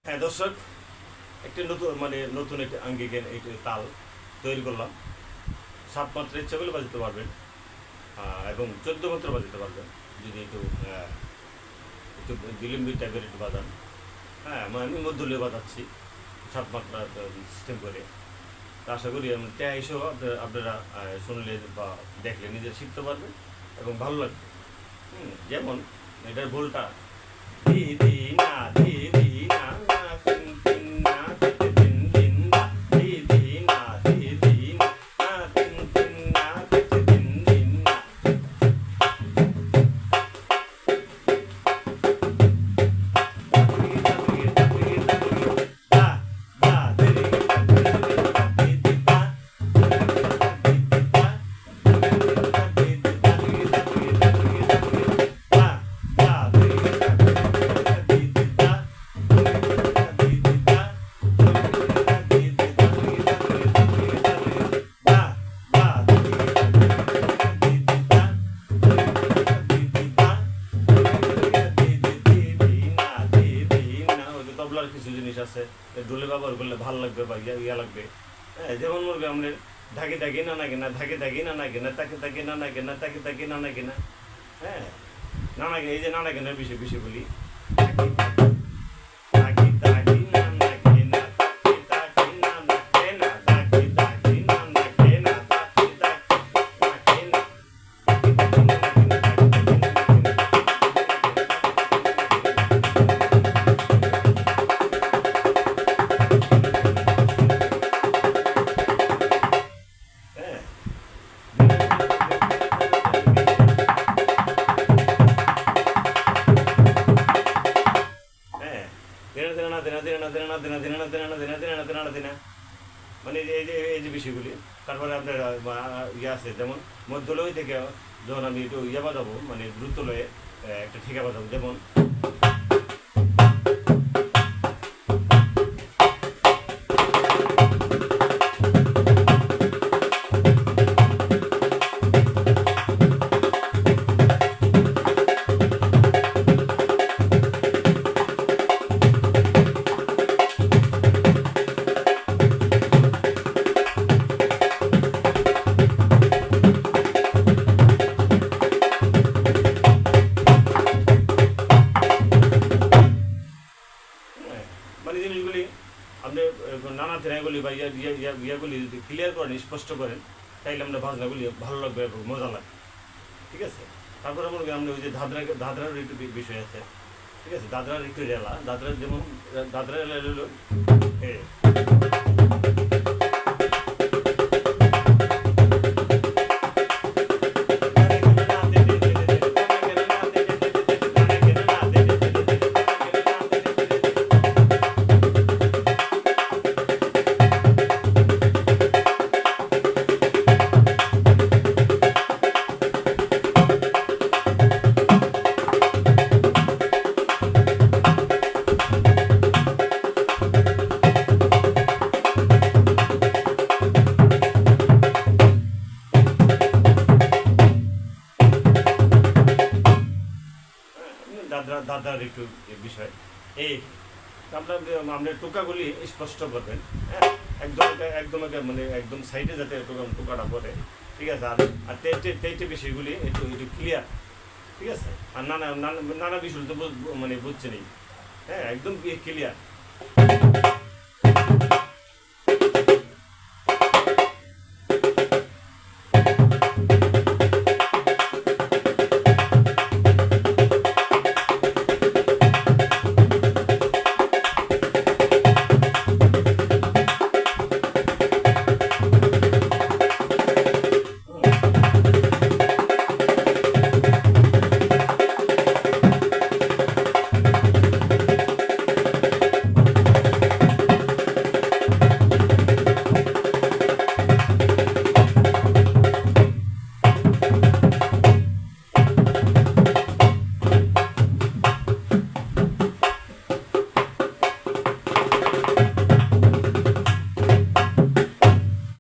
হ্যাঁ দর্শক, একটি নতুন একটি আঙ্গিকের একটি তাল তৈরি করলাম। 7 মাত্রা ইচ্ছা করলে বাজাতে পারবেন এবং 14 মাত্রা বাজাতে পারবেন যদি একটু একটু বিলম্বিত টাইপের একটু বাজান। হ্যাঁ, আমি মধ্যলীয় বাজাচ্ছি 7 মাত্রা সিস্টেম করে। তা আশা করি ট্যাঁ হিসেবে আপনারা শুনলে বা দেখলে নিজে শিখতে পারবেন এবং ভালো লাগবে। যেমন এটার ভুলটা ধি ধি না ধি ধি না না তিন তিন না তিন তিন তিন না ধি ধি না ধি ধি না না তিন তিন না তিন তিন তিন না। তবলার কিছু জিনিস আছে ডোলে ব্যবহার করলে ভালো লাগবে বা ইয়া লাগবে। হ্যাঁ, যেমন বলবে আমাদের ধাকে ধাকে না না কেনা ধাকে ধাকে না না কেনা তাকে তাকে না না কেনা তাকে তাকে না না কেনা। হ্যাঁ, নানা এই যে নানা কেনার বিষয় বিষয় বলি তাকি তাকি না না কেনা তাকি তাকি না না কেনা তাকি তাকি না না কেনা তাকি তাকি না কেনা। মানে এই যে বিষয়গুলি। তারপরে আপনার ইয়ে আছে যেমন মধ্যলয় থেকে যখন আমি একটু ইয়ে বাজাবো মানে দ্রুত লয়ে একটা ঠিকা বাজাবো, যেমন মানে জিনিসগুলি আপনি নানা থেরাগুলি বা ইয়াগুলি যদি ক্লিয়ার করেন, স্পষ্ট করেন, তাইলে আমরা ভাজনাগুলি ভালো লাগবে এবং মজা লাগবে। ঠিক আছে, তারপরে মনে করি আমরা ওই যে দাদরার একটু বিষয় আছে। ঠিক আছে, দাদরার একটু রেলা, দাদরার যেমন দাদরা রেলা হলো দাদার একটু বিষয়। এই আপনার টোকাগুলি স্পষ্ট করবেন। হ্যাঁ, একদম মানে একদম সাইডে যাতে টোকাটা পড়ে। ঠিক আছে, আর তেইটে বিষয়গুলি একটু ক্লিয়ার। ঠিক আছে, আর নানা বিষয় তো মানে বুঝছে নেই। হ্যাঁ, একদম ক্লিয়ার।